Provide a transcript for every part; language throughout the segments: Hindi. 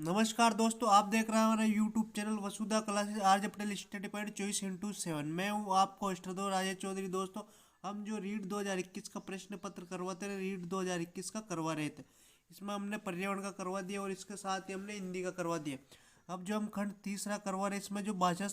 नमस्कार दोस्तों, आप देख रहे हैं हमारा YouTube channel Vasudha classes RJ Patel study point 24x7। मैं हूं आपको होस्ट दो राजेश चौधरी। दोस्तों, हम जो रीट 2021 का प्रश्न पत्र करवाते रहे, रीट 2021 का करवा रहे थे। इसमें हमने पर्यावरण का करवा दिया और इसके साथ ही हमने हिंदी का करवा दिया। अब जो हम खंड तीसरा करवा रहे हैं, इसमें जो भाषा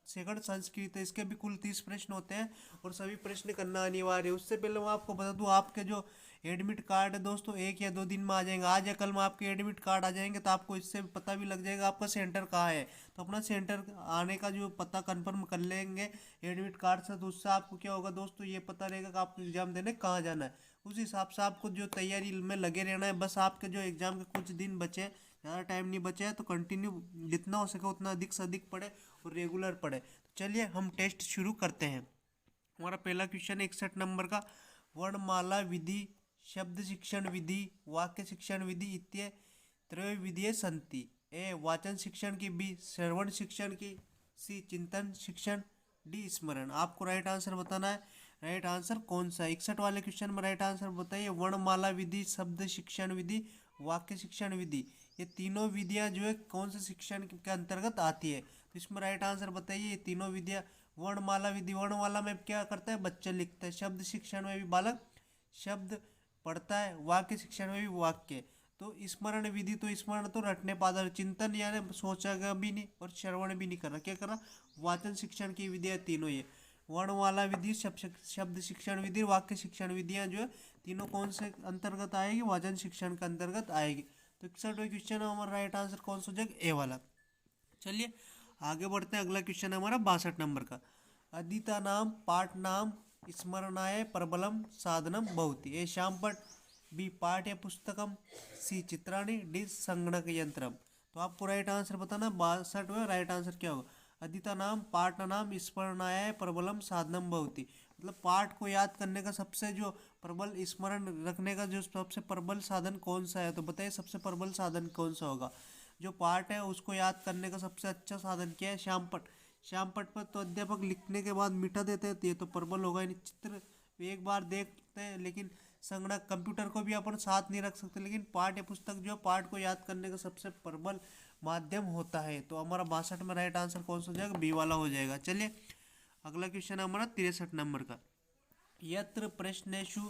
सेकंड संस्कृत है, इसके भी कुल 30 प्रश्न होते हैं और सभी प्रश्न करना अनिवार्य है। उससे पहले मैं आपको बता दूं, आपके जो एडमिट कार्ड है दोस्तों, 1 या 2 दिन में आ जाएंगे। आज या कल में आपके एडमिट कार्ड आ जाएंगे, तो आपको इससे पता भी लग जाएगा आपका सेंटर कहाँ है। तो अपना सेंटर आने का जो पता कंफर्म कर लेंगे एडमिट कार्ड से, तो उससे आपको क्या होगा दोस्तों, ये पता रहेगा कि आपको एग्जाम देने कहाँ जाना है। उस हिसाब से आपको जो तैयारी में लगे रहना है। बस आपके जो एग्जाम के कुछ दिन बचे हैं, ज़्यादा टाइम नहीं बचा है, तो कंटिन्यू जितना हो सके उतना अधिक से अधिक पढ़े और रेगुलर पढ़े। तो चलिए हम टेस्ट शुरू करते हैं। हमारा पहला क्वेश्चन 61 नंबर का, वर्णमाला विधि, शब्द शिक्षण विधि, वाक्य शिक्षण विधि इत्यादि त्रय विधिये संति। ए वाचन शिक्षण की, बी श्रवण शिक्षण की, सी चिंतन शिक्षण, डी स्मरण। आपको राइट आंसर बताना है। राइट आंसर कौन सा है 61 वाले क्वेश्चन में? राइट आंसर बताइए। वर्णमाला विधि, शब्द शिक्षण विधि, वाक्य शिक्षण विधि, ये तीनों विधियां जो है कौन से शिक्षण के अंतर्गत आती है? तो इसमें राइट आंसर बताइए। ये तीनों विधियां, वर्णमाला विधि, वर्णमाला में क्या करता है, बच्चा लिखता है। शब्द शिक्षण में भी बालक शब्द पढ़ता है। वाक्य शिक्षण में भी वाक्य। तो स्मरण विधि, तो स्मरण तो रटने पादर, चिंतन यानी सोचा भी नहीं और श्रवण भी नहीं कर रहा, क्या कर रहा, वाचन शिक्षण की विधियां तीनों। ये वर्णमाला विधि, शब्द शिक्षण विधि, वाक्य शिक्षण विधियां जो है तीनों कौन से अंतर्गत आएगी, वाचन शिक्षण के अंतर्गत आएगी। तो 61वां क्वेश्चन है हमारा, राइट आंसर कौन सा हो जाएगा, ए वाला। चलिए आगे बढ़ते हैं। अगला क्वेश्चन है हमारा 62 नंबर का, अदिता नाम पाठ नाम स्मरणाय प्रबलम साधनम भवति। ए शामपट, बी पाठ्य पुस्तकम, सी चित्राणी, डी संगणक यंत्रम। तो आपको राइट आंसर बताना। 62 में राइट आंसर क्या होगा? अदिता नाम पाठ नाम स्मरणाय प्रबलम साधनम भवति। मतलब पाठ को याद करने का सबसे जो प्रबल, स्मरण रखने का जो सबसे प्रबल साधन कौन सा है? तो बताइए सबसे प्रबल साधन कौन सा होगा? जो पाठ है उसको याद करने का सबसे अच्छा साधन क्या है? श्यामपट। श्यामपट पर तो अध्यापक लिखने के बाद मिटा देते हैं, तो ये तो प्रबल होगा ही नहीं। चित्र एक बार देखते हैं, लेकिन संगणक कंप्यूटर को भी अपन साथ नहीं रख सकते, लेकिन पाठ्य पुस्तक जो पाठ को याद करने का सबसे प्रबल माध्यम होता है। तो हमारा 62 में राइट आंसर कौन सा हो जाएगा? बी वाला हो जाएगा। चलिए अगला क्वेश्चन है हमारा 63 नंबर का, यत्र प्रश्नेषु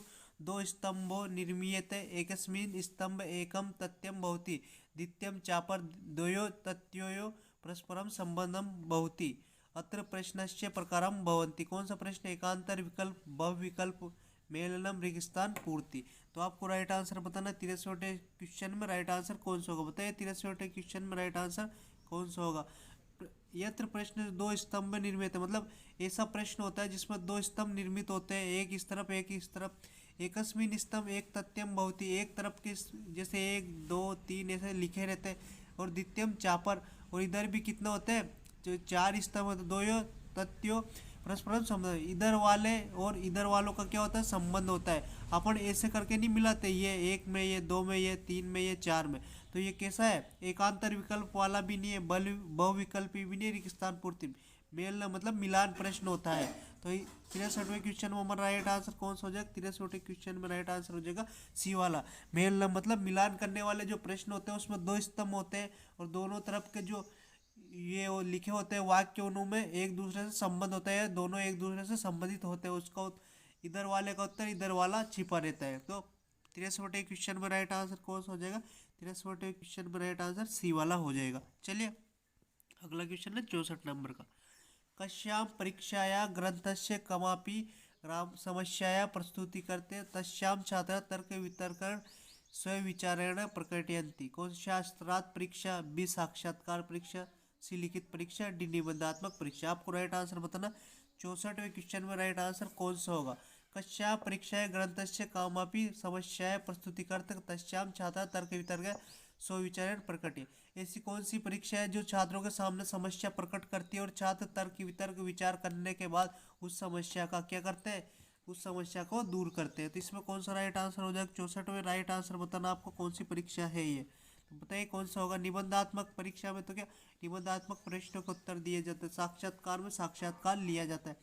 दो स्तंभो निर्मीयते एकस्मिन् स्तंभ एकम तथ्यम भवति द्वितीयं चापर द्वयो तथ्योयो परस्परम संबंधम भवति अत्र प्रश्नस्य प्रकारम भवन्ति। कौन सा प्रश्न? एकांतर विकल्प, बहुविकल्प, मेलनम, रेगिस्तान पूर्ति। तो आपको राइट आंसर बताना। 63वें क्वेश्चन में राइट आंसर कौन सा होगा? बताइए 63वें क्वेश्चन में राइट आंसर कौन सा होगा? यत्र प्रश्न दो स्तंभ निर्मित है, मतलब ऐसा प्रश्न होता है जिसमें दो स्तंभ निर्मित होते हैं, एक इस तरफ एक इस तरफ। एकस्मिन स्तंभ एक तथ्यम भवति, एक तरफ के जैसे 1 2 3 ऐसे लिखे रहते हैं, और द्वितीयम चापर, और इधर भी कितना होते हैं, जो 4 स्तंभ होते हैं, दो तथ्यों परस्पर संबंध। इधर वाले और इधर वालों का क्या होता है, संबंध होता है। अपन ऐसे करके नहीं मिलाते, ये 1 में, ये 2 में, ये 3 में, ये 4 में। तो ये कैसा है, एकांतर विकल्प वाला भी नहीं है, बहुविकल्पी भी नहीं, रिक्स्थान पूर्ति मेल न, मतलब मिलान प्रश्न होता है। तो 63वें क्वेश्चन में हमारा राइट आंसर कौन सा हो जाएगा? 63वें क्वेश्चन में राइट आंसर हो जाएगा सी वाला, मेल न, मतलब मिलान करने वाले जो प्रश्न होते हैं उसमें दो स्तंभ होते हैं, और दोनों तरफ के जो ये वो लिखे होते हैं वाक्य, उनमें एक दूसरे से संबंध होता है, दोनों एक दूसरे से संबंधित होते हैं। उसका इधर वाले का उत्तर इधर वाला छिपा रहता है। तो 63वें क्वेश्चन में राइट आंसर कौन सा हो जाएगा? 63वें क्वेश्चन में राइट आंसर सी वाला हो जाएगा। चलिए अगला क्वेश्चन है 64 नंबर का, कस्यां परीक्षाया ग्रंथस्य कमापि राम समस्याया प्रस्तुति करते तस्यां छात्र तर्क वितर्कण स्वविचारेण प्रकटयन्ति। कौन शास्त्रार्थ परीक्षा, बी साक्षात्कार परीक्षा, सी लिखित परीक्षा, डी निबंधात्मक परीक्षा। आपको राइट आंसर बताना। 64वें क्वेश्चन में राइट आंसर कौन सा होगा? कस्या परीक्षाएं ग्रंथस्य कामापि समस्याएं प्रस्तुतिकर्त तस्याम छात्र तर्क वितर्क स्वविचारण प्रकट। ऐसी कौन सी परीक्षा है जो छात्रों के सामने समस्या प्रकट करती है और छात्र तर्क वितर्क विचार करने के बाद उस समस्या का क्या करते हैं, उस समस्या को दूर करते हैं? तो इसमें कौन सा राइट आंसर हो जाएगा? 64वें राइट आंसर बताना आपको, कौन सी परीक्षा है ये, तो बताइए कौन सा होगा? निबंधात्मक परीक्षा में तो क्या निबंधात्मक प्रश्नों के उत्तर दिए जाते हैं, साक्षात्कार में साक्षात्कार लिया जाता है,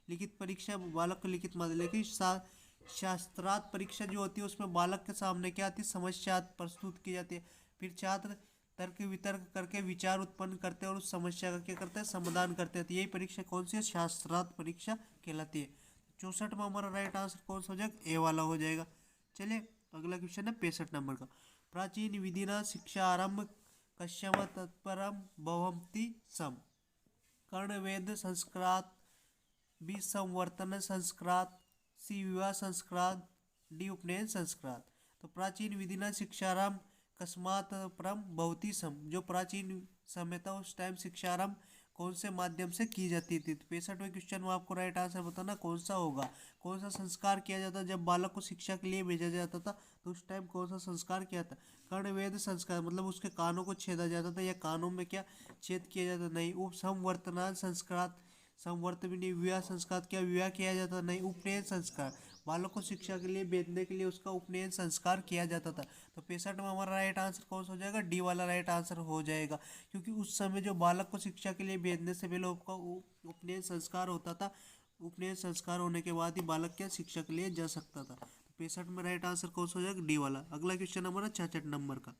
लिखित परीक्षा बालक को लिखित मत, लेकिन शास्त्रार्थ परीक्षा जो होती है उसमें बालक के सामने क्या आती है, समस्या प्रस्तुत की जाती है। फिर छात्र तर्क वितर्क करके विचार उत्पन्न करते हैं और उस समस्या का क्या करते हैं, समाधान करते हैं। तो यही परीक्षा कौन सी है, शास्त्रार्थ परीक्षा कहलाती है। 64 में हमारा राइट आंसर कौन सा हो जाएगा, ए वाला हो जाएगा। चलिए अगला क्वेश्चन है 65 नंबर का। प्राचीन विधिना शिक्षा आरंभ कश्यम तत्परम भवंती सम। कर्ण वेद संस्कृत, बी संवर्तन संस्कृत, सी विवाह संस्कृत, डी उपनयन संस्कृत। तो प्राचीन विधिना शिक्षारंभ कस्मात परम भवती सम, जो प्राचीन समय था उस टाइम शिक्षारंभ कौन से माध्यम से की जाती थी। तो 65वें क्वेश्चन में आपको राइट आंसर बताना कौन सा होगा। कौन सा संस्कार किया जाता जब बालक को शिक्षा के लिए भेजा जाता था, तो उस टाइम कौन सा संस्कार किया था। कर्णवेद संस्कार मतलब उसके कानों को छेदा जाता था या कानों में क्या छेद किया जाता नहीं। उप संवर्तनान संस्कार, संवर्त भी नहीं। विवाह संस्कार, क्या विवाह किया जाता नहीं। उपनयन संस्कार, बालक को शिक्षा के लिए भेजने के लिए उसका उपनयन संस्कार किया जाता था। तो 65 में हमारा राइट आंसर कौन सा हो जाएगा, डी वाला राइट आंसर हो जाएगा। क्योंकि उस समय जो बालक को शिक्षा के लिए भेजने से पहले उसका उपनयन संस्कार होता था। उपनयन संस्कार होने के बाद ही बालक क्या शिक्षा के लिए जा सकता था। तो 65 में राइट आंसर कौन सा हो जाएगा, डी वाला। अगला क्वेश्चन हमारा 66 नंबर का।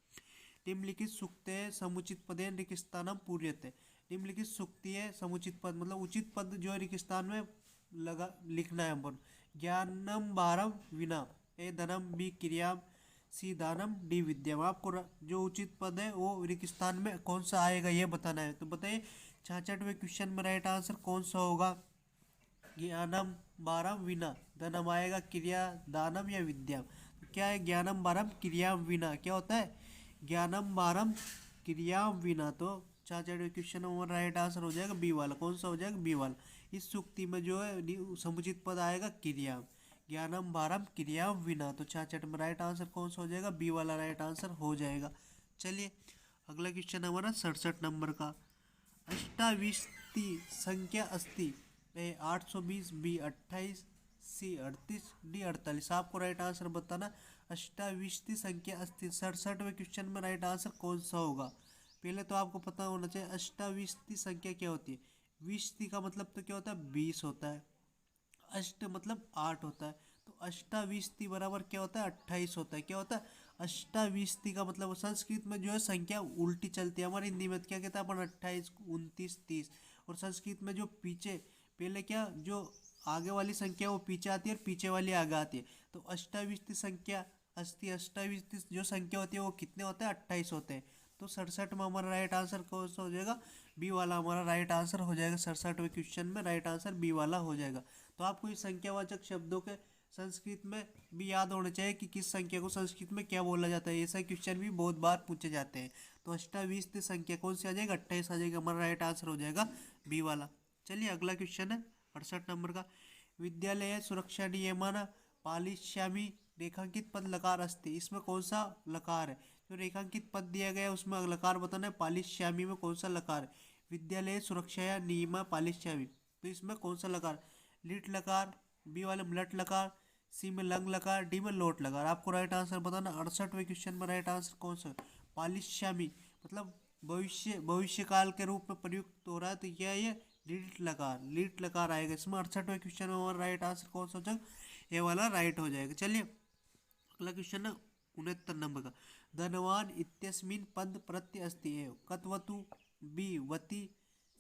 निम्नलिखित सूक्ते समुचित पदे रिक्तस्थानम पूर्यते। निम्नलिखित सूक्ति है समुचित पद मतलब उचित पद जो है रिक्तस्थान में लगा लिखना है अपन। ज्ञानम भारम विना, ए धनम बी क्रियाम, सी दानम डी विद्याम। आपको जो उचित पद है वो रिक्तस्थान में कौन सा आएगा ये बताना है। तो बताइए 66वें क्वेश्चन में राइट आंसर कौन सा होगा। ज्ञानम भारम विना, धनम आएगा, क्रिया दानम या विद्याम। तो क्या है, ज्ञानम भारम क्रियाम विना क्या होता है, ज्ञानम भारम क्रियाम विना। तो 66वें क्वेश्चन में हमारा राइट आंसर हो जाएगा बी वाला। कौन सा हो जाएगा, बी वाला। इस सूक्ति में जो है समुचित पद आएगा क्रियाम, ज्ञानम भारम क्रियाम विना। तो 66 में राइट आंसर कौन सा हो जाएगा, बी वाला राइट आंसर हो जाएगा। चलिए अगला क्वेश्चन हमारा 67 नंबर का। अष्टाविंशति संख्या अस्ति, ए 820, बी 28, सी 38, डी 48। आपको राइट आंसर बताना। अष्टाविंशति संख्या अस्ति, 67वें क्वेश्चन में राइट आंसर कौन सा होगा। पहले तो आपको पता होना चाहिए अष्टाविंशति संख्या क्या होती है। विंशति का मतलब तो क्या होता है, 20 होता है। अष्ट मतलब 8 होता है। तो अष्टाविंशति बराबर क्या होता है, 28 होता है। क्या होता है, अष्टाविंशति का मतलब संस्कृत में जो है संख्या उल्टी चलती है। हमारे हिंदी में क्या कहता है अपन, 28, 29, 30। और संस्कृत में जो पीछे पहले क्या जो आगे वाली संख्या वो पीछे आती है और पीछे वाली आगे आती है। तो अष्टाविंशति संख्या अष्टाविंशति जो संख्या होती है वो कितने होते हैं, 28 होते हैं। तो 67 में हमारा राइट आंसर कौन सा हो जाएगा, बी वाला हमारा राइट आंसर हो जाएगा। 67वें क्वेश्चन में राइट आंसर बी वाला हो जाएगा। तो आपको इस संख्यावाचक शब्दों के संस्कृत में भी याद होना चाहिए कि किस संख्या को संस्कृत में क्या बोला जाता है। ऐसा क्वेश्चन भी बहुत बार पूछे जाते हैं। तो अष्टाविंशति संख्या कौन सी आ जाएगा, 28 आ जाएगा। हमारा राइट आंसर हो जाएगा बी वाला। चलिए अगला क्वेश्चन है 68 नंबर का। विद्यालय सुरक्षा नियमन पालिष्यामि रेखांकित पद लकार अस्ति, इसमें कौन सा लकार है। जो रेखांकित पद दिया गया है उसमें लकार बताना है। पालिष्यामि में कौन सा लकार है। विद्यालय सुरक्षा या नियम पालिष्यामि, तो इसमें कौन सा लकार, लिट लकार, बी वाले में लट लकार, सी में लंग लकार, डी में लोट लकार। आपको राइट आंसर बताना। 68वें क्वेश्चन में राइट आंसर कौन सा, पालिष्यामि मतलब भविष्य काल के रूप में प्रयुक्त हो रहा है। तो क्या ये लीट लकार आएगा इसमें। 68वें क्वेश्चन में हमारा राइट आंसर कौन सा हो जाएगा, ये वाला राइट हो जाएगा। चलिए अगला क्वेश्चन है 69 नंबर का। धनवान इत्यस्मिन् पद प्रत्यय अस्ति एव कत्वतु, बी वति,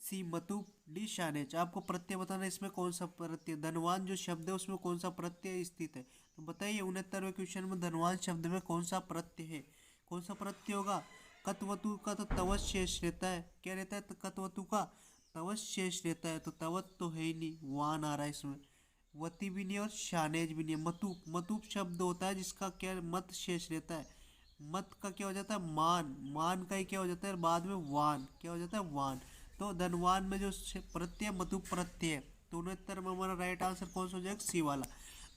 सी मतु, डी शानेच। आपको प्रत्यय बताना है इसमें कौन सा प्रत्यय, धनवान जो शब्द है उसमें कौन सा प्रत्यय स्थित है। तो बताइए 69वें क्वेश्चन में धनवान शब्द में कौन सा प्रत्यय है। कौन सा प्रत्यय होगा, कत्वतु का तो तवत शेष रहता है। क्या रहता है, तो कत्वतु का तवत शेष रहता है। तो तवत तो है ही नहीं, वान आ रहा है इसमें। वती भी नहीं और शानेज भी नहीं है। मतुप, मतुप शब्द होता है जिसका क्या मत शेष रहता है। मत का क्या हो जाता है, मान, मान का ही क्या हो जाता है बाद में वान, क्या हो जाता है वान। तो धनवान में जो प्रत्यय मतुप प्रत्यय है। तो 69 में हमारा राइट आंसर कौन सा हो जाएगा, सी वाला।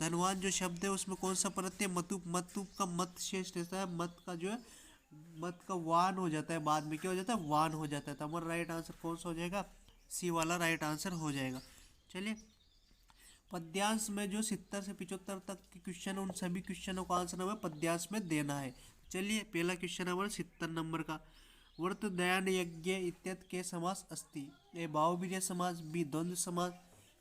धनवान जो शब्द है उसमें कौन सा प्रत्यय, मतुप, मतुप का मत शेष रहता है। मत का जो है मत का वान हो जाता है बाद में, क्या हो जाता है वान हो जाता है। तो हमारा राइट आंसर कौन सा हो जाएगा, सी वाला राइट आंसर हो जाएगा। चलिए पद्यांश में जो 70 से 75 तक के क्वेश्चन है उन सभी क्वेश्चनों का आंसर हमें पद्यांश में देना है। चलिए पहला क्वेश्चन है हमारा 70 नंबर का। व्रत दयान यज्ञ इत्यत के समास अस्ति, ए भाववीर्य समास, बी द्वंद्व समास,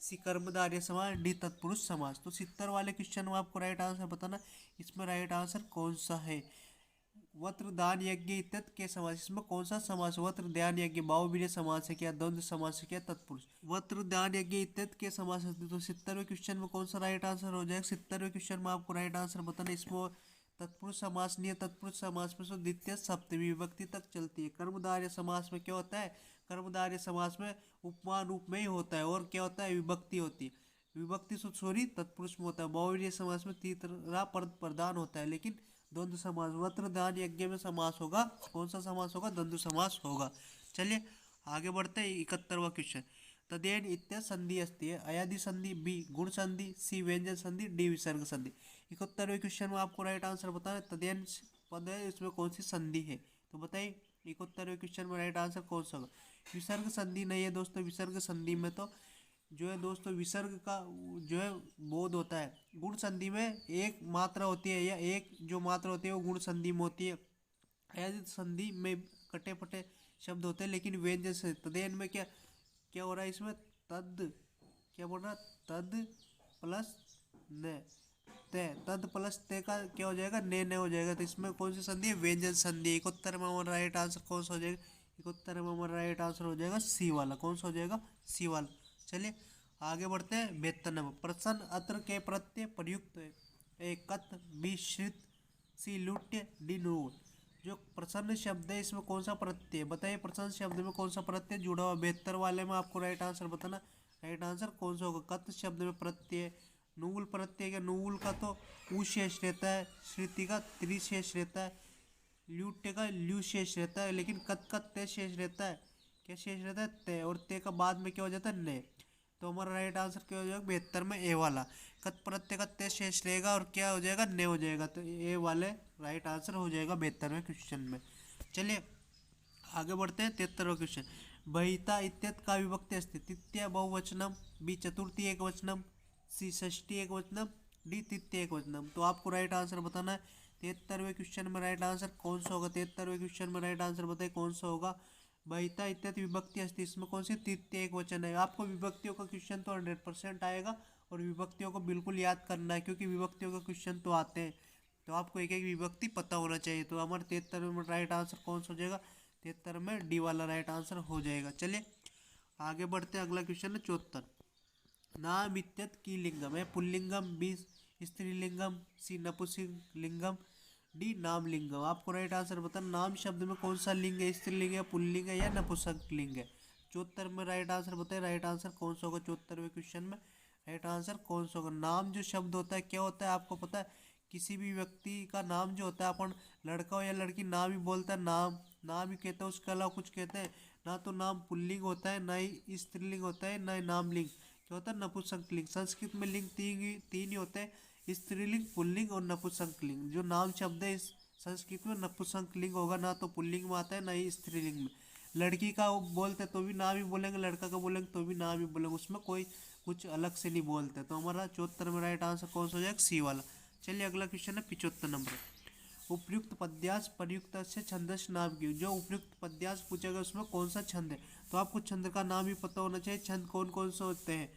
सी कर्मधारय समास, डी तत्पुरुष समास। तो 70 वाले क्वेश्चन में आपको राइट आंसर बताना, इसमें राइट आंसर कौन सा है। वत्र दान यज्ञ इत्यत के समास, इसमें कौन सा समास? वत्र दान यज्ञ बहुव्रीहि समास है क्या, द्वंद्व समास है क्या, तत्पुरुष? वत्र दान यज्ञ इत्यत के समास है। तो 70वें क्वेश्चन में कौन सा राइट आंसर हो जाएगा? 70वें क्वेश्चन में आपको राइट आंसर बताना। इसमें तत्पुरुष समास नहीं है। तत्पुरुष समास में तो द्वितीय सप्तमी विभक्ति तक चलती है। कर्मधारय समास में क्या होता है? कर्मधारय समास में उपमान रूप में ही होता है, और क्या होता है? विभक्ति होती है। विभक्ति सॉरी तत्पुरुष में होता है। बहुव्रीहि समास में तीसरा पद प्रधान होता है, लेकिन द्वंद्व समास, वत्र दान यज्ञ में समास होगा। कौन सा समास होगा? द्वंद्व समास होगा। चलिए आगे बढ़ते हैं। 71वां क्वेश्चन, तदेन इत्य संधि अस्ति है। अयादि संधि, बी गुण संधि, सी व्यंजन संधि, डी विसर्ग संधि। 71वें क्वेश्चन में आपको राइट आंसर बताना है। तदेन पद है, इसमें कौन सी संधि है? तो बताइए 71वें क्वेश्चन में राइट आंसर कौन सा होगा? विसर्ग संधि नहीं है दोस्तों। विसर्ग संधि में तो जो है दोस्तों विसर्ग का जो है बोध होता है। गुण संधि में एक मात्रा होती है, या एक जो मात्रा होती है वो गुण संधि में होती है। अयादित संधि में कटे फटे शब्द होते हैं, लेकिन व्यंजन से तदेन में क्या क्या हो रहा है? इसमें तद क्या बोल रहा है? तद प्लस न ते, तद प्लस ते का क्या हो जाएगा? ने हो जाएगा। तो इसमें कौन सी संधि है? व्यंजन संधि। 71 में हमारा राइट आंसर कौन सा हो जाएगा? 71 में हमारा राइट आंसर हो जाएगा सी वाला। कौन सा हो जाएगा? सी वाला। चलिए आगे बढ़ते हैं। 72 नंबर, प्रसन्न अत्र के प्रत्यय प्रयुक्त है। कत, बी श्रित, सी लुट्य, डी नूर। जो प्रसन्न शब्द है इसमें कौन सा प्रत्यय? बताइए प्रसन्न शब्द में कौन सा प्रत्यय जुड़ा हुआ? 72 वाले में आपको राइट आंसर बताना। राइट आंसर कौन सा होगा? कत शब्द में प्रत्यय, नूल प्रत्यय का, नूल का तो ऊ शेष रहता है, श्रुति का त्रि शेष रहता है, ल्यूट्य का ल्यू शेष रहता है, लेकिन कत का ते शेष रहता है। क्या शेष रहता है? ते, और ते का बाद में क्या हो जाता है? ने। तो हमारा राइट आंसर क्या हो जाएगा? 72 में ए वाला। कत प्रत्यय का ते शेष रहेगा, और क्या हो जाएगा? ने हो जाएगा। तो ए वाले राइट आंसर हो जाएगा 72वें क्वेश्चन में। चलिए आगे बढ़ते हैं। 73वां क्वेश्चन, बहिता इत्यत का विभक्ति अस्ति। तृतीय बहुवचनम, बी चतुर्थी एक वचनम, सी षष्ठी एक वचनम, डी तृतीय एक वचनम। तो आपको राइट आंसर बताना है। 73वें क्वेश्चन में राइट आंसर कौन सा होगा? 73वें क्वेश्चन में राइट आंसर बताइए कौन सा होगा? बहिता इत्यत विभक्ति अस्ति, इसमें कौन सी? तृतीय एक वचन है। आपको विभक्तियों का क्वेश्चन तो 100% आएगा, और विभक्तियों को बिल्कुल याद करना है, क्योंकि विभक्तियों का क्वेश्चन तो आते हैं, तो आपको एक एक विभक्ति पता होना चाहिए। तो हमारे 73 में राइट आंसर कौन सा हो जाएगा? 73 में डी वाला राइट आंसर हो जाएगा। चलिए आगे बढ़ते हैं। अगला क्वेश्चन है 74, नाम इत्यत की लिंगम है। पुल्लिंगम, बी स्त्रीलिंगम, सी नपुंसकलिंगम, डी नामलिंगम। आपको राइट आंसर बताना। नाम शब्द में कौन सा लिंग है? स्त्रीलिंग है, पुल्लिंग है, या नपुंसकलिंग है? 74 में राइट आंसर बताए। राइट आंसर कौन सा होगा? 74वें क्वेश्चन में राइट आंसर कौन सा होगा? नाम जो शब्द होता है क्या होता है आपको पता है? किसी भी व्यक्ति का नाम जो होता है, अपन लड़का हो या लड़की नाम ही बोलता है, नाम नाम ही कहते हैं, उसके अलावा कुछ कहते हैं ना। तो नाम पुल्लिंग होता है, ना ही स्त्रीलिंग होता है, ना ही नामलिंग। क्या होता है? नपुंसकलिंग। संस्कृत में लिंग तीन ही होते हैं, स्त्रीलिंग, पुल्लिंग और नपुंसकलिंग। जो नाम शब्द है इस संस्कृत में नपुंसकलिंग होगा, ना तो पुल्लिंग में आता है, ना ही स्त्रीलिंग में। लड़की का वो बोलते तो भी नाम ही बोलेंगे, लड़का का बोलेंगे तो भी नाम ही बोलेंगे, उसमें कोई कुछ अलग से नहीं बोलते। तो हमारा 74 में राइट आंसर कौन सा हो जाएगा? सी वाला। चलिए अगला क्वेश्चन है 75 नंबर, उपयुक्त पद्यांश प्रयुक्त से छंदस नाम की। जो उपयुक्त पद्यांश पूछा गया उसमें कौन सा छंद है? तो आपको छंद का नाम ही पता होना चाहिए। छंद कौन कौन से होते हैं?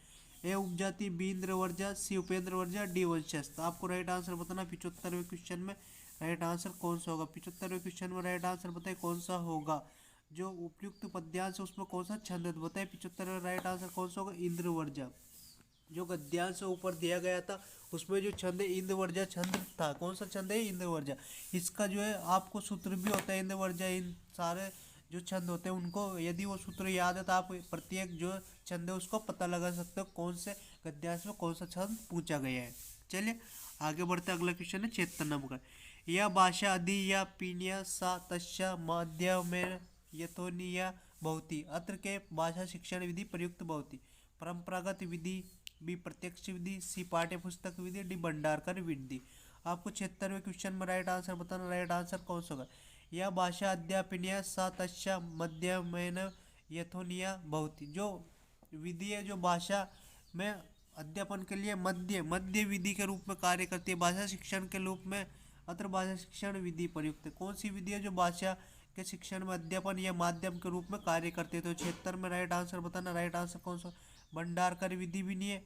ए उपजाति, बी इंद्रवर्जा, सी उपेंद्र वर्जा, डी वंशज। तो आपको राइट आंसर बताना 75वें क्वेश्चन में राइट आंसर कौन सा होगा? 75वें क्वेश्चन में राइट आंसर बताइए कौन सा होगा? जो उपयुक्त पद्यांश है उसमें कौन सा छंद है? बताइए 75 में राइट आंसर कौन सा होगा? इंद्रवर्जा। जो गद्यांश से ऊपर दिया गया था उसमें जो छंद है इंद्रवर्जा छंद था। कौन सा छंद है? इंद्रवर्जा। इसका जो है आपको सूत्र भी होता है इंद्रवर्जा। इन सारे जो छंद होते हैं उनको यदि वो सूत्र याद है तो आप प्रत्येक जो छंद है उसको पता लगा सकते हो कौन से गद्यांश में कौन सा छंद पूछा गया है। चलिए आगे बढ़ते अगला क्वेश्चन है 76 नंबर, यह भाषा अधि या पीनिया सा तस्या माध्य में यथोनिया बहुती। अत्र के भाषा शिक्षण विधि प्रयुक्त बहुती। परंपरागत विधि, बी प्रत्यक्ष विधि, सी पाठ्य पुस्तक विधि, डी भंडारकर विधि। आपको 76वें क्वेश्चन में राइट आंसर बताना। राइट आंसर कौन सा होगा? यह भाषा अध्यापनिया सा तस्या मध्यमेन यथोनिया बहुती। जो विधि है जो भाषा में अध्यापन के लिए मध्य विधि के रूप में कार्य करती है, भाषा शिक्षण के रूप में अत्र भाषा शिक्षण विधि प्रयुक्त है। कौन सी विधि है जो भाषा के शिक्षण में अध्यापन या माध्यम के रूप में कार्य करते हैं? तो 76 में राइट आंसर बताना। राइट आंसर कौन सा? भंडारकर विधि भी नहीं है,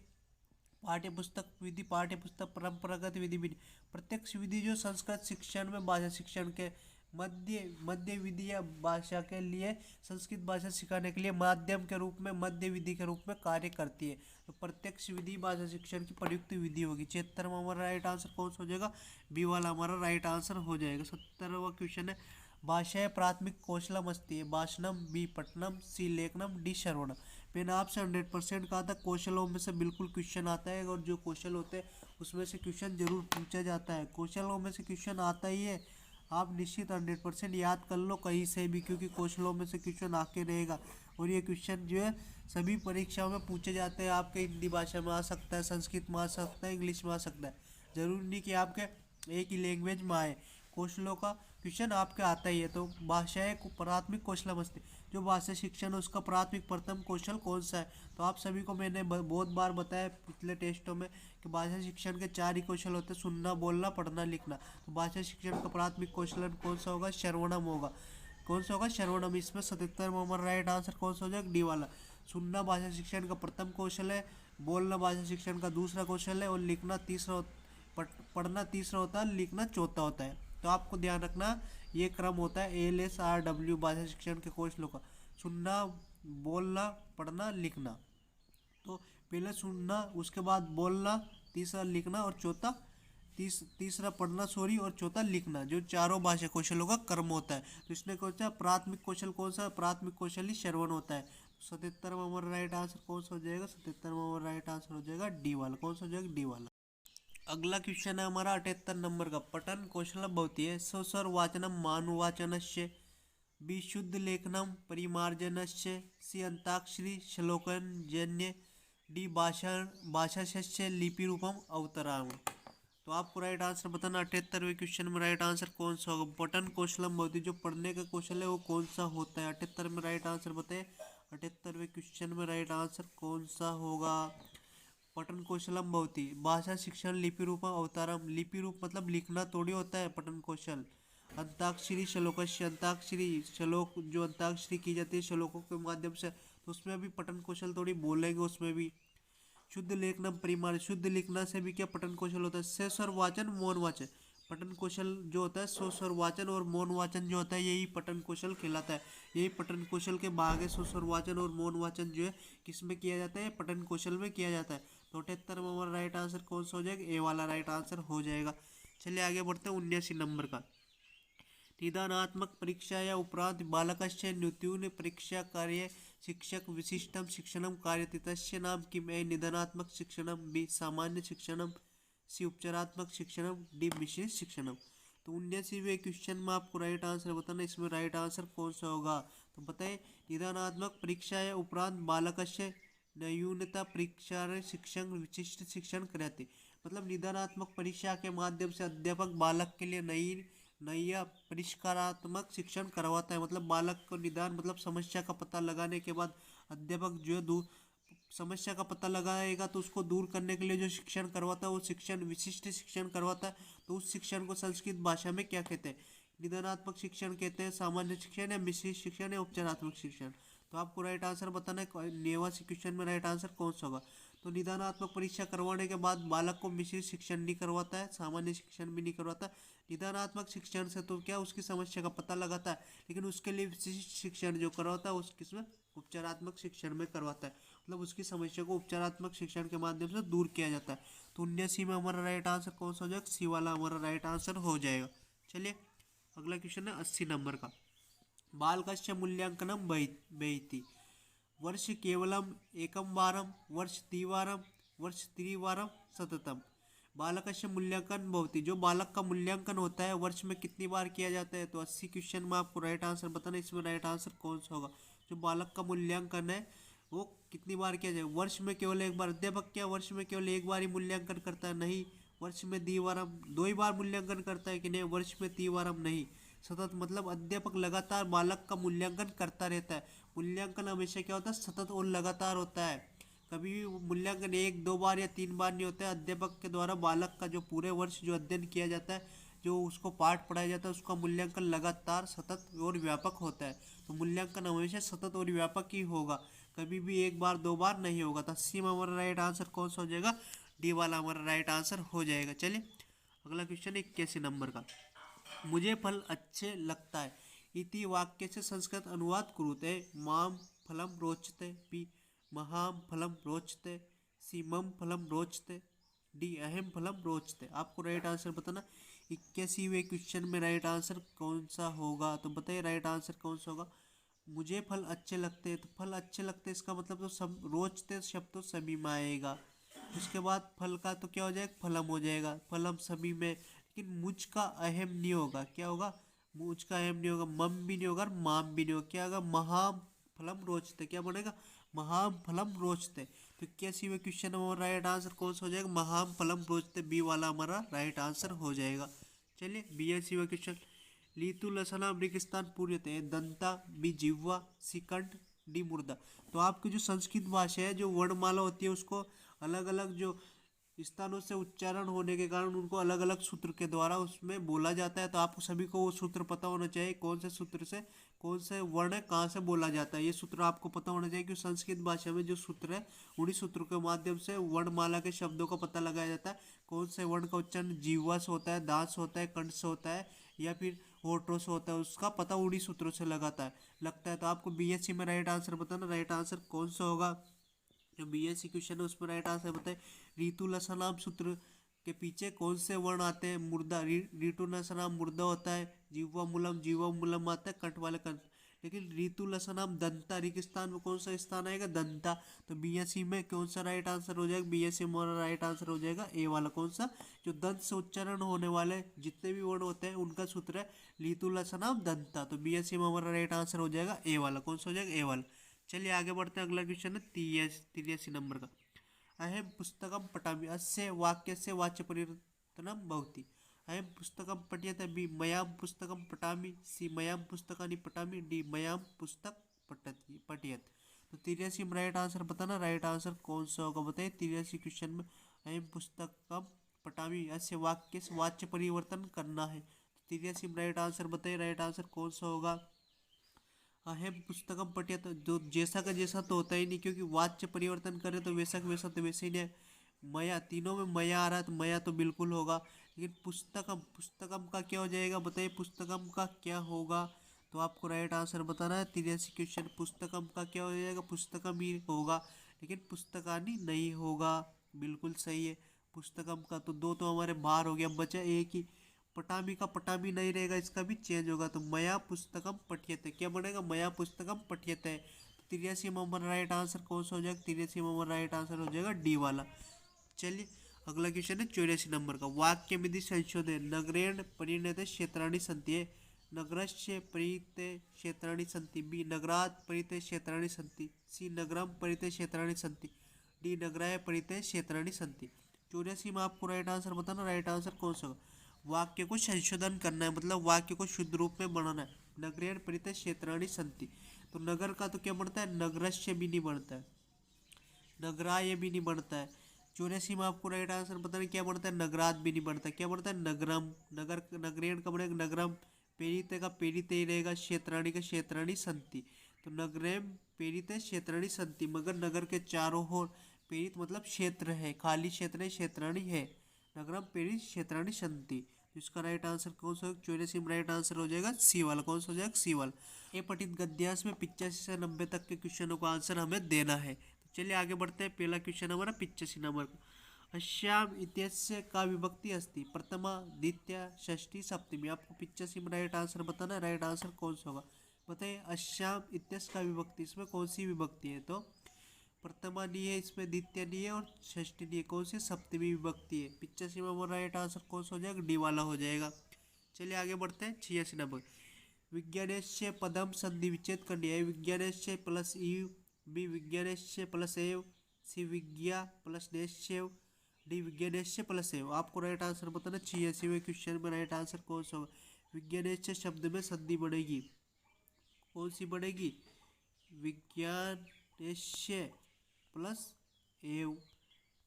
पाठ्य पुस्तक विधि, पाठ्य पुस्तक परंपरागत विधि भी नहीं। प्रत्यक्ष विधि जो संस्कृत शिक्षण में भाषा शिक्षण के मध्य विधि या भाषा के लिए संस्कृत भाषा सिखाने के लिए माध्यम के रूप में, मध्य विधि के रूप में कार्य करती है। तो प्रत्यक्ष विधि भाषा शिक्षण की प्रयुक्त विधि होगी। 76वां हमारा राइट आंसर कौन सा हो जाएगा? बी वाला हमारा राइट आंसर हो जाएगा। 70वां क्वेश्चन है, भाषाएं प्राथमिक कौशलम अस्ति है। भाषणम, बी पठनम, सी लेखनम, डी श्रवणम। मैंने आपसे 100% कहा था कौशलों में से बिल्कुल क्वेश्चन आता है, और जो कौशल होते हैं उसमें से क्वेश्चन जरूर पूछा जाता है। कौशलों में से क्वेश्चन आता ही है, आप निश्चित 100% याद कर लो कहीं से भी, क्योंकि कौशलों में से क्वेश्चन आके रहेगा। और ये क्वेश्चन जो है सभी परीक्षाओं में पूछे जाते हैं। आपके हिंदी भाषा में आ सकता है, संस्कृत में आ सकता है, इंग्लिश में आ सकता है। जरूरी नहीं कि आपके एक ही लैंग्वेज में आए। कौशलों का क्वेश्चन आपके आता ही है। तो भाषाएं को प्राथमिक कौशलम अस्ति, जो भाषा शिक्षण है उसका प्राथमिक प्रथम कौशल कौन सा है? तो आप सभी को मैंने बहुत बार बताया पिछले टेस्टों में कि भाषा शिक्षण के 4 ही कौशल होते हैं, सुनना, बोलना, पढ़ना, लिखना। तो भाषा शिक्षण का प्राथमिक कौशल कौन सा होगा? श्रवणम होगा। कौन सा होगा? श्रवणम। इसमें 77वां हमारा राइट आंसर कौन सा हो जाएगा? डी वाला। सुनना भाषा शिक्षण का प्रथम कौशल है, बोलना भाषा शिक्षण का दूसरा कौशल है, और लिखना तीसरा, पढ़ना तीसरा होता है, लिखना चौथा होता है। तो आपको ध्यान रखना ये क्रम होता है ALSRW भाषा शिक्षण के कौशलों का। सुनना, बोलना, पढ़ना, लिखना। तो पहले सुनना, उसके बाद बोलना, तीसरा लिखना, और चौथा तीसरा पढ़ना और चौथा लिखना, जो चारों भाषा कौशलों का क्रम होता है। तो इसने कौन सा प्राथमिक कौशल कौन सा? प्राथमिक कौशल ही श्रवण होता है। 77वां हमारा राइट आंसर कौन सा हो जाएगा? 77वां हमारा राइट आंसर हो जाएगा डी वाला। कौन सा हो जाएगा? डी वाला। अगला क्वेश्चन है हमारा 78 नंबर का। पठन कौशलम भवति है। स्वस्वर वाचनम मानुवाचनस्य, बी शुद्ध लेखनम परिमार्जनस्य, सी अंताक्षरी श्लोकनजन्य, डी भाषास्य लिपि रूपम अवतराम। तो आपको राइट आंसर बताना। 78वें क्वेश्चन में राइट आंसर कौन सा होगा? पठन कौशलम भवति, जो पढ़ने का कौशल है वो कौन सा होता है? 78 में राइट आंसर बताए। 78वें क्वेश्चन में राइट आंसर कौन सा होगा? पठन कौशलम भवति, भाषा शिक्षण लिपि रूपम अवतारम। लिपि रूप मतलब लिखना थोड़ी होता है पठन कौशल। अंताक्षरी श्लोकस्य, अंताक्षरी श्लोक, जो अंताक्षरी की जाती है श्लोकों के माध्यम से, तो उसमें भी पठन कौशल थोड़ी बोलेंगे उसमें भी। शुद्ध लेखनम परिमाण, शुद्ध लिखना से भी क्या पठन कौशल होता है? से स्वर वाचन, मौन वाचन। पठन कौशल जो होता है स्वर वाचन और मौन वाचन जो होता है, यही पठन कौशल कहलाता है। यही पठन कौशल के भाग है। स्वर वाचन और मौन वाचन जो है किस में किया जाता है? पठन कौशल में किया जाता है। तो 78 में हमारा राइट आंसर कौन सा हो जाएगा? ए वाला राइट आंसर हो जाएगा। चलिए आगे बढ़ते हैं 79 नंबर का। निदानात्मक परीक्षा या उपरांत बालकस्य न्यूनतम परीक्षा कार्य शिक्षक विशिष्टम शिक्षणम कार्यते तस्य नाम किम? ए निदानात्मक शिक्षणम, बी सामान्य शिक्षणम, सी उपचारात्मक शिक्षणम, डी मिश्रित शिक्षणम। तो 79वें क्वेश्चन में आपको राइट आंसर बताना। इसमें राइट आंसर कौन सा होगा? तो बताए निदानात्मक परीक्षा या उपरांत बालकस्य न्यूनतम परीक्षा शिक्षण विशिष्ट शिक्षण कराते। मतलब निदानात्मक परीक्षा के माध्यम से अध्यापक बालक के लिए नया परिष्कारात्मक शिक्षण करवाता है। मतलब बालक को निदान मतलब समस्या का पता लगाने के बाद अध्यापक जो है समस्या का पता लगाएगा तो उसको दूर करने के लिए जो शिक्षण करवाता है वो शिक्षण विशिष्ट शिक्षण करवाता है। तो उस शिक्षण को संस्कृत भाषा में क्या कहते हैं? निदानात्मक शिक्षण कहते हैं, सामान्य शिक्षण या मिश्रित शिक्षण या उपचारात्मक शिक्षण। तो आपको राइट आंसर बताना है 89वें क्वेश्चन में राइट आंसर कौन सा होगा? तो निदानात्मक परीक्षा करवाने के बाद बालक को मिश्रित शिक्षण नहीं करवाता है, सामान्य शिक्षण भी नहीं करवाता। निदानात्मक शिक्षण से तो क्या उसकी समस्या का पता लगाता है, लेकिन उसके लिए विशिष्ट शिक्षण जो करवाता है उस किसमें? उपचारात्मक शिक्षण में करवाता है। मतलब उसकी समस्या को उपचारात्मक शिक्षण के माध्यम से दूर किया जाता है। तो 79 में हमारा राइट आंसर कौन सा हो जाएगा? सी वाला हमारा राइट आंसर हो जाएगा। चलिए अगला क्वेश्चन है 80 नंबर का। बालकस्य मूल्यांकनम भवति, वर्ष केवलम एकम वारम, वर्ष द्विवारम, वर्ष त्रिवारम सततम। बालकस्य मूल्यांकन भवति, जो बालक का मूल्यांकन होता है वर्ष में कितनी बार किया जाता है? तो 80 क्वेश्चन में आपको राइट आंसर बताना। इसमें राइट आंसर कौन सा होगा? जो बालक का मूल्यांकन है वो कितनी बार किया जाए? वर्ष में केवल एक बार। अध्यापक क्या वर्ष में केवल एक बार ही मूल्यांकन करता है? नहीं, वर्ष में द्विवारम 2 ही बार मूल्यांकन करता है कि नहीं? वर्ष में त्रिवारम नहीं। सतत मतलब अध्यापक लगातार बालक का मूल्यांकन करता रहता है। मूल्यांकन हमेशा क्या होता है? सतत और लगातार होता है। कभी भी मूल्यांकन 1 2 बार या 3 बार नहीं होता है। अध्यापक के द्वारा बालक का जो पूरे वर्ष जो अध्ययन किया जाता है, जो उसको पाठ पढ़ाया जाता है, उसका मूल्यांकन लगातार सतत और व्यापक होता है। तो मूल्यांकन हमेशा सतत और व्यापक ही होगा, कभी भी 1 बार 2 बार नहीं होगा। तो 80 में हमारा राइट आंसर कौन सा हो जाएगा? डी वाला हमारा राइट आंसर हो जाएगा। चलिए अगला क्वेश्चन 81 नंबर का। मुझे फल अच्छे लगता है इति वाक्य से संस्कृत अनुवाद कुरुते माम फलम रोचते पी महाम फलम रोचते सी मम फलम रोचते डी अहम फलम रोचते। आपको राइट आंसर बताना। 81वें क्वेश्चन में राइट आंसर कौन सा होगा, तो बताइए राइट आंसर कौन सा होगा। मुझे फल अच्छे लगते हैं, तो फल अच्छे लगते हैं इसका मतलब तो सब रोचते शब्द तो सभी में आएगा। उसके बाद फल का तो क्या हो जाएगा, फलम हो जाएगा, फलम सभी में। लेकिन मुझ का अहम नहीं होगा, क्या होगा, मुझ का अहम नहीं होगा, मम भी नहीं होगा और माम भी नहीं होगा, क्या होगा, महाम फलम रोचते, क्या बनेगा, महाम फलम रोचते। तो कैसी हुए क्वेश्चन में हमारा राइट आंसर कौन सा हो जाएगा, महाम फलम रोचते, बी वाला हमारा राइट आंसर हो जाएगा। चलिए बी एस हुआ क्वेश्चन। लीतु लसना रेगिस्तान पूर्यते दंता बी जिह्वा सी कंठ डी मुर्दा। तो आपकी जो संस्कृत भाषा है, जो वर्णमाला होती है उसको अलग अलग जो स्थानों से उच्चारण होने के कारण उनको अलग अलग सूत्र के द्वारा उसमें बोला जाता है। तो आपको सभी को वो सूत्र पता होना चाहिए, कौन से सूत्र से कौन से वर्ण है कहाँ से बोला जाता है, ये सूत्र आपको पता होना चाहिए। क्योंकि संस्कृत भाषा में जो सूत्र है उन्हीं सूत्रों के माध्यम से वर्णमाला के शब्दों का पता लगाया जाता है। कौन से वर्ण का उच्चारण जीवा से होता है, दांत से होता है, कंठ से होता है या फिर होठों से होता है, उसका पता उन्हीं सूत्रों से लगता है। तो आपको बीएससी में राइट आंसर बताना, राइट आंसर कौन सा होगा। जो बीएससी क्वेश्चन है उसमें राइट आंसर बताए। ऋतु लसनाम सूत्र के पीछे कौन से वर्ण आते हैं, मुर्दा, ऋतु लसनाम मुर्दा होता है, जीवा मूलम आता है, कंठ वाले कंठ। लेकिन ऋतु लसनाम दंता, रेगिस्तान में कौन सा स्थान आएगा, दंता। तो बीएससी में कौन सा राइट आंसर हो जाएगा, बीएससी में राइट आंसर हो जाएगा ए वाला, कौन सा, जो दंत से उच्चारण होने वाले जितने भी वर्ण होते हैं उनका सूत्र है ऋतु लसनाम दंता। तो बीएससी में हमारा राइट आंसर हो जाएगा ए वाला, कौन सा हो जाएगा, ए वाला। चलिए आगे बढ़ते हैं, अगला क्वेश्चन है 83 नंबर का। अहम पुस्तकम पठामि अस्य वाक्यस्य वाच्य परिवर्तनम भवति। अहम पुस्तकम पठ्यते बी मयां पुस्तकम पठामि सी मयां पुस्तकानि पठामि डी मयां पुस्तक पठति पठियत। तो 83 में राइट आंसर बताना, राइट आंसर कौन सा होगा बताइए। 83 क्वेश्चन में अहम पुस्तकम पठामि अस्य वाक्य से वाच्य परिवर्तन करना है। तो 83 में राइट आंसर बताइए, राइट आंसर कौन सा होगा। अहम पुस्तकम पठियत, जो जैसा का जैसा तो होता ही नहीं, क्योंकि वाच्य परिवर्तन करे तो वैसा का वैसा तो वैसे ही नहीं। मया, तीनों में मया आ रहा है तो मया तो बिल्कुल होगा। लेकिन पुस्तकम, पुस्तकम का क्या हो जाएगा बताइए, पुस्तकम का क्या होगा। तो आपको राइट आंसर बताना है। 83 क्वेश्चन, पुस्तकम का क्या हो जाएगा, पुस्तकम ही होगा, लेकिन पुस्तकानी नहीं होगा। बिल्कुल सही है। पुस्तकम का तो दो तो हमारे बाहर हो गया, बचा एक ही। पटामी का पटामी नहीं रहेगा, इसका भी चेंज होगा। तो मया पुस्तकम पठ्यते, क्या बनेगा, मया पुस्तकम पठ्यते। तो 83 में हमारा राइट आंसर कौन सा हो जाएगा, 83 में हमारा राइट आंसर हो जाएगा डी वाला। चलिए अगला क्वेश्चन है 84 नंबर का। वाक्य विधि संशोधन नगरेण परिणत क्षेत्राणि सन्ति। नगरस्य परिते क्षेत्राणि सन्ति, बी नगरात् परिते क्षेत्राणि सन्ति, सी नगरम परिते क्षेत्राणि सन्ति, डी नगराय परिते क्षेत्राणि सन्ति। 84 में आपको राइट आंसर बताना, राइट आंसर कौन सा होगा। वाक्य को संशोधन करना है, मतलब वाक्य को शुद्ध रूप में बनाना है। नगरेण परिते क्षेत्राणि सन्ति, तो नगर का तो क्या बनता है, नगरस्य भी नहीं बनता है, नगराय भी नहीं बनता है। 84 में आपको राइट आंसर बताना क्या बनता है, नगरात भी नहीं बनता, क्या बनता है, नगरम। नगर, नगरेण का बनेगा नगरम, पेरिते का पेरिते ही रहेगा, क्षेत्राणी का क्षेत्राणी संति। तो नगरेम पेरिते क्षेत्राणी संति, मगर नगर के चारों ओर पेरित मतलब क्षेत्र है, खाली क्षेत्र है, क्षेत्राणी है। नगरम पेरित क्षेत्राणी संति। तो इसका राइट आंसर कौन सा होगा, 84 में राइट आंसर हो जाएगा सी वाला, कौन सा हो जाएगा, सी वाला। ये पठित गद्यांश में 85 से 90 तक के क्वेश्चनों का आंसर हमें देना है। चलिए आगे बढ़ते हैं। पहला क्वेश्चन हमारा 85 नंबर का। अश्याम इत्यस्य का विभक्ति अस्ति प्रथमा द्वितीया षष्ठी सप्तमी। आपको 85 में राइट आंसर बताना है, राइट आंसर कौन सा होगा बताइए। अश्याम इत्यस्य का विभक्ति, इसमें कौन सी विभक्ति है, तो प्रथमा नहीं है, इसमें द्वितीय नहीं है और षष्ठी नहीं है, कौन सी, सप्तमी विभक्ति है। 85 में हमारा राइट आंसर कौन सा हो जाएगा, डी वाला हो जाएगा। चलिए आगे बढ़ते हैं 86 नंबर। विज्ञानस्य पदम संधि विच्छेद करनी है। विज्ञानस्य प्लस ईव, बी विज्ञानस्य प्लस एव, सी विज्ञा प्लस नेश्यव, डी विज्ञानस्य प्लस एव। आपको राइट आंसर बताना। 86वें क्वेश्चन में राइट आंसर कौन सा होगा। विज्ञानस्य शब्द में संधि बढ़ेगी, कौन सी बढ़ेगी, विज्ञानस्य प्लस एव।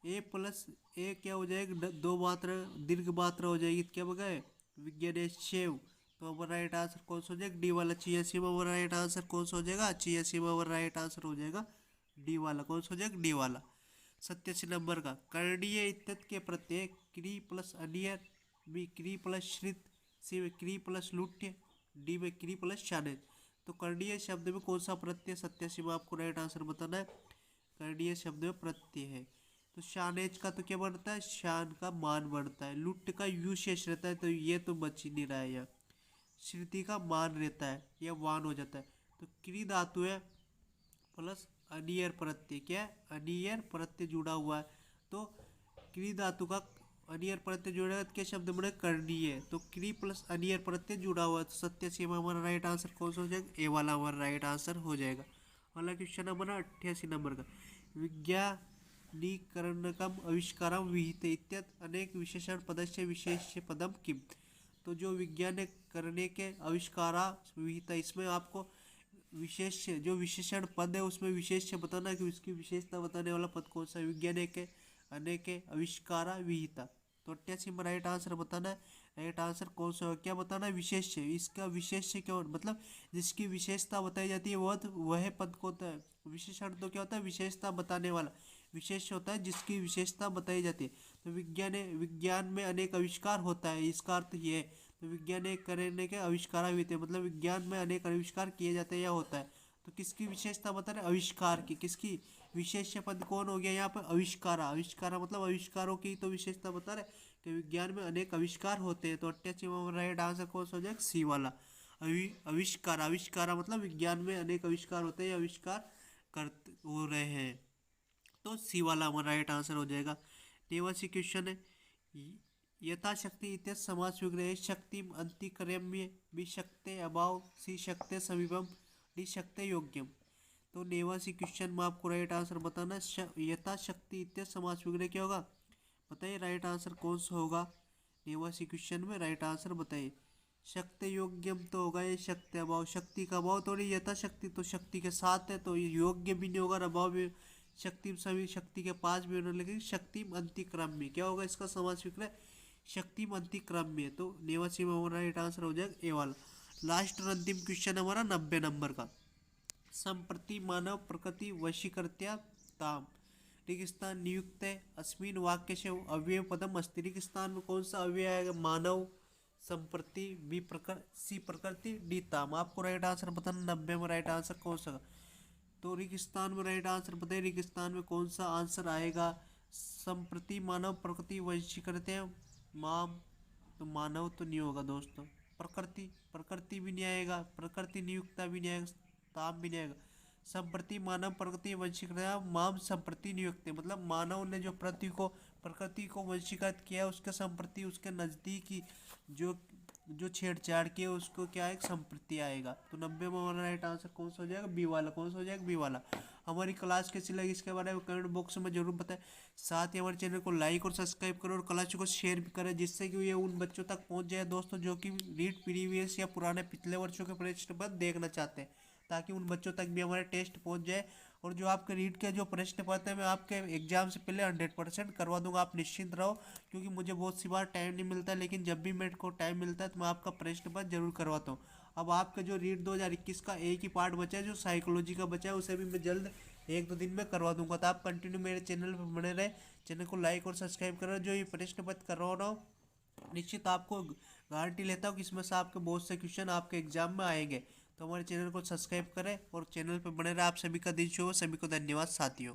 ए प्लस ए क्या हो जाएगा, दो मात्रा दीर्घ मात्रा हो जाएगी, क्या बगैर विज्ञानस्य। तो हमारा राइट आंसर कौन सा हो जाएगा, डी वाला। 86 में हमारा राइट आंसर कौन सा हो जाएगा, 86 में हमारा राइट आंसर हो जाएगा डी वाला, कौन सा हो जाएगा, डी वाला। 87 नंबर का। करणीय इत्यत के प्रत्यय क्री प्लस अनियर, बी क्री प्लस श्रित, सी में क्री प्लस लुट्य, डी में क्री प्लस शानेज। तो करणीय शब्द में कौन सा प्रत्यय सत्यासी में आपको राइट आंसर बताना है। करणीय शब्द में प्रत्यय है तो शानेज का तो क्या बनता है, शान का मान बनता है। लुट्य का यू शेष रहता है तो ये तो बच ही नहीं रहा है यहाँ। श्रुति का मान रहता है, यह वान हो जाता है। तो क्री धातु है प्लस अनियर प्रत्यय, क्या है, अनियर प्रत्यय जुड़ा हुआ है। तो क्री धातु का अनियर प्रत्यय जुड़ा है, क्या शब्द बने, करणीय। तो क्री प्लस अनियर प्रत्यय जुड़ा हुआ है तो सत्यासी में हमारा राइट आंसर कौन सा हो जाएगा, ए वाला हमारा राइट आंसर हो जाएगा। अगला क्वेश्चन हमारा 88 नंबर का, विज्ञानीकरणकम आविष्कारम विहित इत्यत अनेक विशेषण पदस्य विशेष्य पदम किम। तो जो विज्ञान करने के आविष्कारा विहित, इसमें आपको विशेष जो विशेषण पद है उसमें विशेष्य बताना कि उसकी विशेषता बताने वाला पद कौन सा है। विज्ञान के अनेक आविष्कारा विहिता, तो 88 में राइट आंसर बताना है। राइट आंसर कौन सा है, क्या बताना है, विशेष्य। इसका विशेष्य क्या मतलब जिसकी विशेषता बताई जाती है वह पद को होता है। विशेषण तो क्या होता है, विशेषता बताने वाला। विशेष होता है जिसकी विशेषता बताई जाती है। तो विज्ञान में अनेक आविष्कार होता है, इसका अर्थ ये है। तो विज्ञान करने के आविष्कार भी थे, मतलब विज्ञान में अनेक आविष्कार किए जाते हैं या होता है। तो किसकी विशेषता बता रहे, आविष्कार की। किसकी विशेष पद कौन हो गया यहाँ पर, आविष्कारा। आविष्कारा मतलब आविष्कारों की तो विशेषता बता रहे कि विज्ञान में अनेक आविष्कार होते हैं। तो 88 में राइट आंसर कौन सा हो जाएगा, सी वाला आविष्कार। आविष्कारा मतलब विज्ञान में अनेक आविष्कार होते हैं, आविष्कार कर हो रहे हैं। तो सी वाला हमारा राइट आंसर हो जाएगा। 89 क्वेश्चन है, यथाशक्ति इत्य समास विग्रह शक्ति अंतिक्रम्य बी शक्ति अभाव सी शक्ति समीपम डी शक्ति योग्यम। तो 89 क्वेश्चन में आपको राइट आंसर बताना है। यथाशक्ति इत्य समास विग्रह क्या होगा, बताइए राइट आंसर कौन सा होगा। 89 क्वेश्चन में राइट आंसर बताइए। शक्ति योग्यम तो होगा ये शक्ति अभाव, शक्ति का अभाव थोड़ी, यथाशक्ति तो शक्ति के साथ है तो योग्य भी नहीं होगा, अभाव भी। शक्ति सभी शक्ति के पास भी होने लगे, शक्ति अंतिक्रम में क्या होगा इसका समास विग्रह, शक्ति अंतिक्रम में। तो 89 में हमारा राइट आंसर हो जाएगा ए वाला। लास्ट और अंतिम क्वेश्चन हमारा 90 नंबर का, संप्रति मानव प्रकृति वशीकृत्या ताम रिक्तस्थान नियुक्त अस्मिन वाक्य से अव्यय पदम अस्ति। रिक्तस्थान में कौन सा अव्यय आएगा, मानव, संप्रति, बी सी प्रकृति, डी ताम। आपको राइट आंसर बताना 90 में राइट आंसर कौन सा। तो रिक्तस्थान में राइट आंसर बताइए, रिक्तस्थान में कौन सा आंसर आएगा। संप्रति मानव प्रकृति वशीकृत्या माम, तो मानव तो नहीं होगा दोस्तों। प्रकृति भी नहीं आएगा, प्रकृति नियुक्ता भी नहीं आएगा, ताम भी नहीं आएगा। संप्रति मानव प्रकृति वंशीकृत माम संप्रति नियुक्त, मतलब मानव ने जो प्रकृति को वंशीकृत किया उसके संप्रति उसके नज़दीकी जो छेड़छाड़ की है उसको क्या है, संप्रति आएगा। तो 90 में हमारा राइट आंसर कौन सा हो जाएगा, बी वाला। कौन सा हो जाएगा, बी वाला। हमारी क्लास कैसी लगी इसके बारे में कमेंट बॉक्स में जरूर बताएं। साथ ही हमारे चैनल को लाइक और सब्सक्राइब करो और क्लास को शेयर भी करें, जिससे कि ये उन बच्चों तक पहुंच जाए दोस्तों जो कि रीड प्रीवियस या पुराने पिछले वर्षों के प्रश्न पत्र देखना चाहते हैं, ताकि उन बच्चों तक भी हमारे टेस्ट पहुंच जाए। और जो आपके रीड के जो प्रश्न पत्र हैं मैं आपके एग्जाम से पहले 100% करवा दूंगा, आप निश्चिंत रहो। क्योंकि मुझे बहुत सी बार टाइम नहीं मिलता, लेकिन जब भी मेरे को टाइम मिलता है तो मैं आपका प्रश्न पत्र जरूर करवाता हूँ। अब आपका जो रीड 2021 का एक ही पार्ट बचा है, जो साइकोलॉजी का बचा है, उसे भी मैं जल्द 1-2 दिन में करवा दूंगा। तो आप कंटिन्यू मेरे चैनल पर बने रहे, चैनल को लाइक और सब्सक्राइब करो। जो ये प्रश्न पत्र करवा रहा हूँ निश्चित आपको गारंटी लेता हूँ कि इसमें से आपके बहुत से क्वेश्चन आपके एग्जाम में आएंगे। तो हमारे चैनल को सब्सक्राइब करें और चैनल पर बने रहे। आप सभी का दिन शुभ हो, सभी को धन्यवाद साथियों।